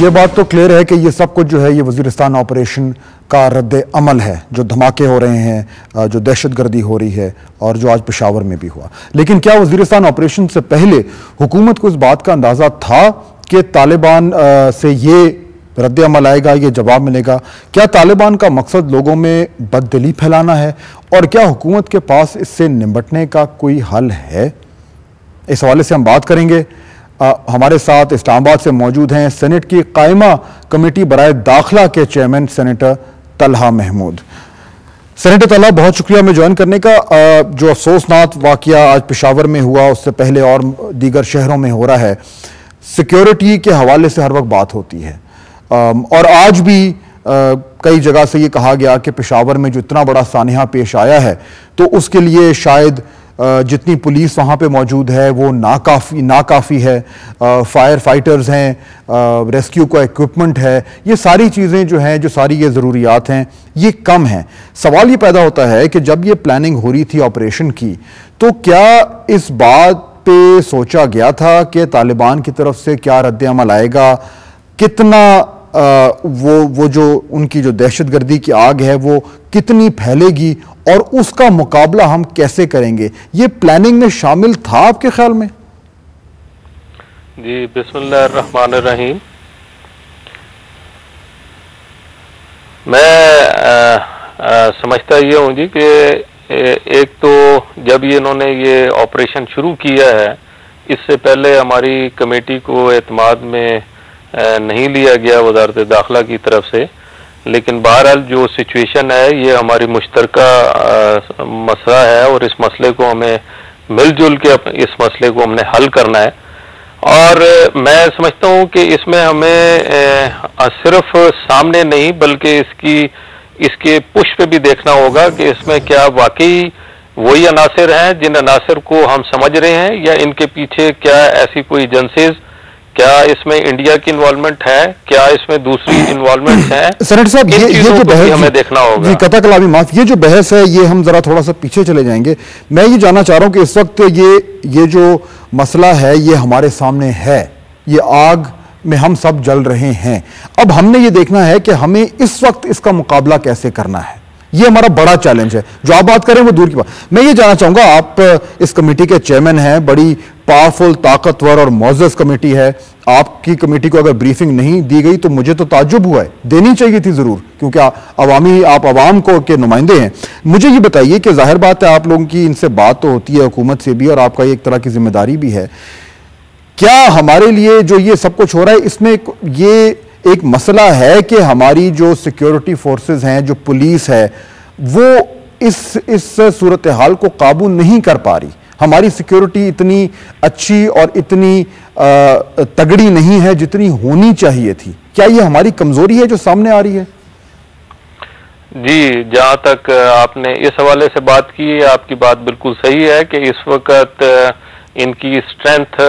یہ بات تو کلیئر ہے کہ یہ سب کچھ جو ہے یہ وزیرستان آپریشن کا رد عمل ہے، جو دھماکے ہو رہے ہیں، جو دہشت گردی ہو رہی ہے اور جو آج پشاور میں بھی ہوا. لیکن کیا وزیرستان آپریشن سے پہلے حکومت کو اس بات کا اندازہ تھا کہ طالبان سے یہ رد عمل آئے گا، یہ جواب ملے گا؟ کیا طالبان کا مقصد لوگوں میں بددلی پھیلانا ہے؟ اور کیا حکومت کے پاس اس سے نمٹنے کا کوئی حل ہے؟ اس حوالے سے ہم بات کریں گے. ہمارے ساتھ اسلام آباد سے موجود ہیں سینٹ کی قائمہ کمیٹی برائے داخلہ کے chairman senator Talha Mahmood. Senator Talha, بہت شکریہ ہمیں جوائن کرنے کا. جو افسوسناک واقعہ آج پشاور میں ہوا، اس سے پہلے اور دیگر شہروں میں ہو رہا ہے، سیکیورٹی کے حوالے سے ہر وقت بات ہوتی ہے، اور آج بھی کئی جگہ سے یہ کہا گیا کہ پشاور میں جو اتنا بڑا سانحہ پیش آیا ہے تو اس کے لیے شاید جتنی پولیس وہاں پہ موجود ہے وہ ناکافی ہے. فائر فائٹرز ہیں، ریسکیو کا ایکوپمنٹ ہے، یہ ساری چیزیں جو ہیں، جو ساری یہ ضروریات ہیں، یہ کم ہیں. سوال یہ پیدا ہوتا ہے کہ جب یہ پلاننگ ہو رہی تھی آپریشن کی، تو کیا اس بات پہ سوچا گیا تھا کہ طالبان کی طرف سے کیا رد عمل آئے گا، کتنا وہ جو ان کی جو دہشت گردی کی آگ ہے وہ کتنی پھیلے گی، اور اس کا مقابلہ ہم کیسے کریں گے؟ یہ پلاننگ میں شامل تھا آپ کے خیال میں؟ جی، بسم اللہ الرحمن الرحیم. میں سمجھتا یہ ہوں جی کہ ایک تو جب انہوں نے یہ آپریشن شروع کیا ہے، اس سے پہلے ہماری کمیٹی کو اعتماد میں نہیں لیا گیا وزارت داخلہ کی طرف سے. لیکن بہرحال جو سچویشن ہے یہ ہماری مشترکہ مسئلہ ہے، اور اس مسئلے کو ہمیں مل جل کے اس مسئلے کو ہم نے حل کرنا ہے. اور میں سمجھتا ہوں کہ اس میں ہمیں صرف سامنے نہیں بلکہ اس کے پش پہ بھی دیکھنا ہوگا کہ اس میں کیا واقعی وہی عناصر ہیں جن عناصر کو ہم سمجھ رہے ہیں، یا ان کے پیچھے کیا ایسی کوئی ایجنسیز، کیا اس میں انڈیا کی انوالومنٹ ہے، کیا اس میں دوسری انوالومنٹ ہیں. سینیٹر صاحب، یہ جو بحث ہمیں دیکھنا ہوگا. جی، قطع کلامی معاف، یہ جو بحث ہے یہ ہم ذرا تھوڑا سا پیچھے چلے جائیں گے. میں یہ جاننا چاہ رہا ہوں کہ اس وقت یہ جو مسئلہ ہے یہ ہمارے سامنے ہے، یہ آگ میں ہم سب جل رہے ہیں. اب ہم نے یہ دیکھنا ہے کہ ہمیں اس وقت اس کا مقابلہ کیسے کرنا ہے. یہ ہمارا بڑا چیلنج ہے. جو آپ بات کریں وہ دور کی بات. میں یہ جاننا چاہوں گا، آپ اس کمیٹی کے چیئرمین ہیں، بڑی پاورفل، طاقتور اور معزز کمیٹی ہے. آپ کی کمیٹی کو اگر بریفنگ نہیں دی گئی تو مجھے تو تعجب ہوا ہے، دینی چاہیے تھی ضرور، کیونکہ آپ عوام کے نمائندے ہیں. مجھے یہ بتائیے کہ ظاہر بات ہے آپ لوگوں کی ان سے بات تو ہوتی ہے، حکومت سے بھی، اور آپ کا ایک طرح کی ذمہ داری بھی ہے. کیا ہمارے لیے جو یہ سب کچھ ہو رہا ہے اس میں یہ ایک مسئلہ ہے کہ ہماری جو سیکیورٹی فورسز ہیں، جو پولیس ہے، وہ اس صورتحال کو قابو نہیں کر پا رہی؟ ہماری سیکیورٹی اتنی اچھی اور اتنی تگڑی نہیں ہے جتنی ہونی چاہیے تھی. کیا یہ ہماری کمزوری ہے جو سامنے آ رہی ہے؟ جی، جہاں تک آپ نے اس حوالے سے بات کی، آپ کی بات بالکل صحیح ہے کہ اس وقت ان کی اسٹرینتھ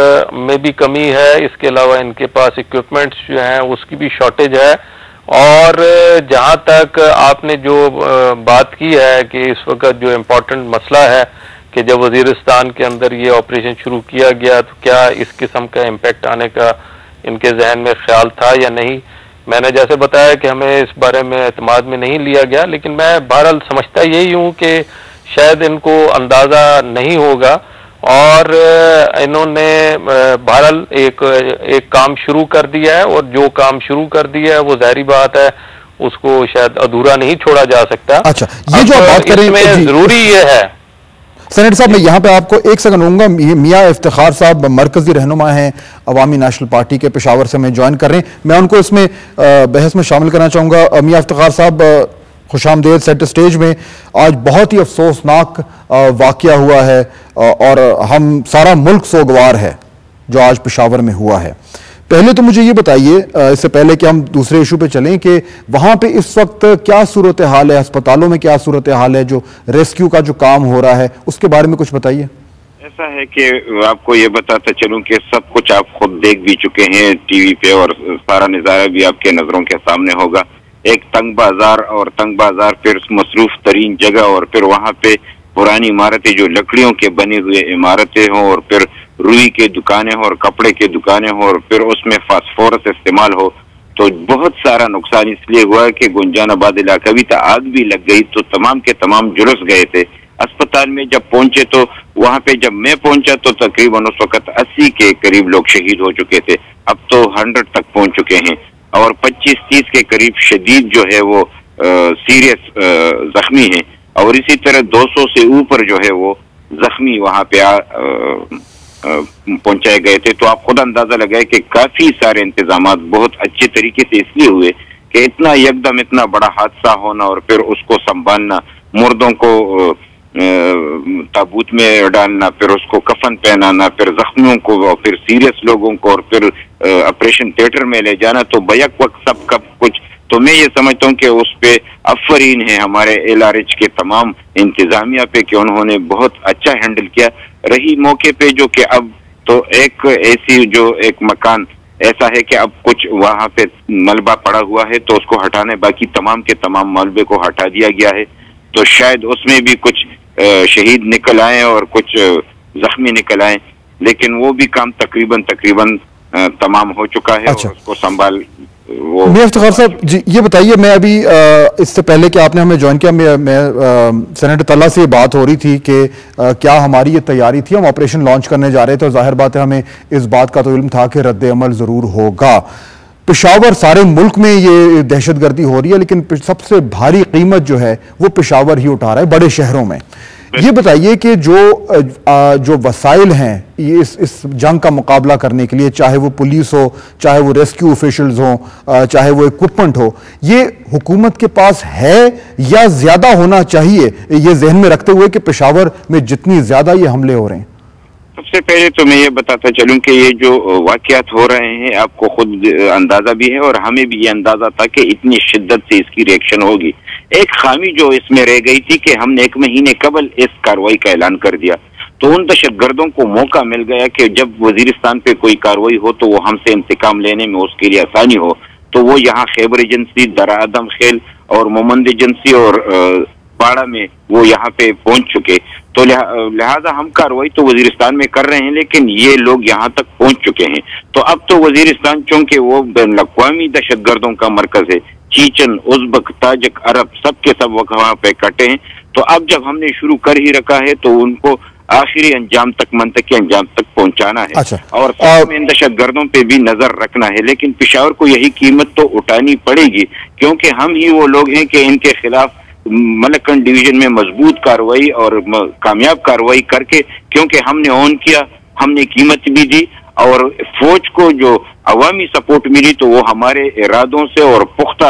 میں بھی کمی ہے. اس کے علاوہ ان کے پاس اکوپمنٹس جو ہیں اس کی بھی شارٹیج ہے. اور جہاں تک آپ نے جو بات کی ہے کہ اس وقت جو امپورٹنٹ مسئلہ ہے کہ جب وزیرستان کے اندر یہ آپریشن شروع کیا گیا تو کیا اس قسم کا امپیکٹ آنے کا ان کے ذہن میں خیال تھا یا نہیں. میں نے جیسے بتایا کہ ہمیں اس بارے میں اعتماد میں نہیں لیا گیا، لیکن میں بہرحال سمجھتا یہی ہوں کہ شاید ان کو اندازہ نہیں ہوگا، اور انہوں نے بہرحال ایک کام شروع کر دیا ہے، اور جو کام شروع کر دیا ہے وہ ظاہری بات ہے اس کو شاید ادھورا نہیں چھوڑا جا سکتا. اچھا، یہ جو بات کریں اس میں ضروری یہ ہے. سینیٹر صاحب، میں یہاں پہ آپ کو ایک سیکنڈ ہوں گا. میاں افتخار صاحب مرکزی رہنما ہیں عوامی نیشنل پارٹی کے، پشاور سے میں جوائن کر رہے ہیں. میں ان کو اس میں بحث میں شامل کرنا چاہوں گا. میاں افتخار صاحب، خوش آمدید سینٹر سٹیج میں. آج بہت ہی افسوسناک واقعہ ہوا ہے، اور ہم سارا ملک سوگوار ہے جو آج پشاور میں ہوا ہے. پہلے تو مجھے یہ بتائیے، اس سے پہلے کہ ہم دوسرے ایشو پہ چلیں، کہ وہاں پہ اس وقت کیا صورتحال ہے، ہسپتالوں میں کیا صورتحال ہے، جو ریسکیو کا جو کام ہو رہا ہے اس کے بارے میں کچھ بتائیے. ایسا ہے کہ آپ کو یہ بتاتا چلوں کہ سب کچھ آپ خود دیکھ بھی چکے ہیں ٹی وی پہ، اور سارا نظارہ بھی آپ کے نظروں کے سامنے ہوگا. ایک تنگ بازار، اور تنگ بازار پھر مصروف ترین جگہ، اور پھر وہاں پہ پرانی عمارتیں جو لکڑیوں کے بنے ہوئے عمارتیں ہوں، اور پھر روئی کے دکانیں ہوں اور کپڑے کے دکانیں ہوں، اور پھر اس میں فاسفورس استعمال ہو. تو بہت سارا نقصان اس لیے ہوا کہ گنجان آباد علاقہ بھی تھا، آگ بھی لگ گئی تو تمام کے تمام جلس گئے تھے۔ اسپتال میں جب پہنچے تو وہاں پہ جب میں پہنچا تو تقریباً اس وقت 80 کے قریب لوگ شہید ہو چکے تھے، اب تو 100 تک پہنچ چکے ہیں، اور 25-30 کے قریب شدید جو ہے وہ سیریس زخمی ہیں، اور اسی طرح 200 سے اوپر جو ہے وہ زخمی وہاں پہ پہنچائے گئے تھے۔ تو آپ خود اندازہ لگائے کہ کافی سارے انتظامات بہت اچھے طریقے سے اس لیے ہوئے کہ اتنا یکدم اتنا بڑا حادثہ ہونا اور پھر اس کو سنبھالنا، مردوں کو تابوت میں ڈالنا، پھر اس کو کفن پہنانا، پھر زخمیوں کو، پھر سیریس لوگوں کو، اور پھر آپریشن تھیٹر میں لے جانا، تو بیک وقت سب کا کچھ، تو میں یہ سمجھتا ہوں کہ اس پہ افرین ہے ہمارے LRH کے تمام انتظامیہ پہ کہ انہوں نے بہت اچھا ہینڈل کیا۔ رہی موقع پہ جو کہ اب تو ایک ایسی جو ایک مکان ایسا ہے کہ اب کچھ وہاں پہ ملبہ پڑا ہوا ہے تو اس کو ہٹانے، باقی تمام کے تمام ملبے کو ہٹا دیا گیا ہے، تو شاید اس میں بھی کچھ شہید نکل آئیں اور کچھ زخمی نکل آئیں، لیکن وہ بھی کام تقریباً تمام ہو چکا ہے۔ اچھا، اور اس کو سنبھال میاں افتخار صاحب جی یہ بتائیے، میں ابھی اس سے پہلے کہ آپ نے ہمیں جوائن کیا، میں سینیٹر طلحہ سے یہ بات ہو رہی تھی کہ کیا ہماری یہ تیاری تھی، ہم آپریشن لانچ کرنے جا رہے تھے، اور ظاہر بات ہے ہمیں اس بات کا تو علم تھا کہ رد عمل ضرور ہوگا۔ پشاور، سارے ملک میں یہ دہشت گردی ہو رہی ہے، لیکن سب سے بھاری قیمت جو ہے وہ پشاور ہی اٹھا رہا ہے بڑے شہروں میں۔ یہ بتائیے کہ جو وسائل ہیں اس جنگ کا مقابلہ کرنے کے لیے، چاہے وہ پولیس ہو، چاہے وہ ریسکیو آفیشلز ہوں، چاہے وہ اکوپمنٹ ہو، یہ حکومت کے پاس ہے یا زیادہ ہونا چاہیے، یہ ذہن میں رکھتے ہوئے کہ پشاور میں جتنی زیادہ یہ حملے ہو رہے ہیں؟ سب سے پہلے تو میں یہ بتاتا چلوں کہ یہ جو واقعات ہو رہے ہیں آپ کو خود اندازہ بھی ہے اور ہمیں بھی یہ اندازہ تھا کہ اتنی شدت سے اس کی ریئیکشن ہوگی۔ ایک خامی جو اس میں رہ گئی تھی کہ ہم نے 1 مہینے قبل اس کارروائی کا اعلان کر دیا، تو ان دہشت گردوں کو موقع مل گیا کہ جب وزیرستان پہ کوئی کارروائی ہو تو وہ ہم سے انتقام لینے میں اس کے لیے آسانی ہو، تو وہ یہاں خیبر ایجنسی، درہ ادم خیل اور مومند ایجنسی اور باڑہ میں وہ یہاں پہ پہنچ چکے، تو لہٰذا ہم کارروائی تو وزیرستان میں کر رہے ہیں، لیکن یہ لوگ یہاں تک پہنچ چکے ہیں۔ تو اب تو وزیرستان چونکہ وہ بین الاقوامی دہشت گردوں کا مرکز ہے، چیچن، ازبک، تاجک، عرب سب کے سب وہاں پہ کٹے ہیں، تو اب جب ہم نے شروع کر ہی رکھا ہے تو ان کو آخری انجام تک، منطقی انجام تک پہنچانا ہے، اور ان دہشت گردوں پہ بھی نظر رکھنا ہے۔ لیکن پشاور کو یہی قیمت تو اٹھانی پڑے گی، کیونکہ ہم ہی وہ لوگ ہیں کہ ان کے خلاف ملکن ڈویژن میں مضبوط کارروائی اور کامیاب کارروائی کر کے، کیونکہ ہم نے اون کیا، ہم نے قیمت بھی دی، اور فوج کو جو عوامی سپورٹ ملی تو وہ ہمارے ارادوں سے اور پختہ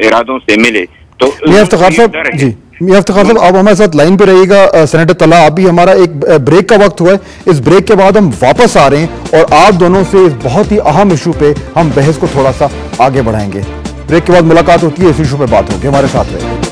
ارادوں سے ملے۔ تو میاں افتخار صاحب جی، میاں افتخار صاحب آپ ہمارے ساتھ لائن پہ رہیے گا۔ سینیٹر طلحہ، ابھی ہمارا ایک بریک کا وقت ہوا ہے، اس بریک کے بعد ہم واپس آ رہے ہیں اور آپ دونوں سے اس بہت ہی اہم ایشو پہ ہم بحث کو تھوڑا سا آگے بڑھائیں گے۔ بریک کے بعد ملاقات ہوتی ہے، اس ایشو پہ بات ہوگی، ہمارے ساتھ رہیے۔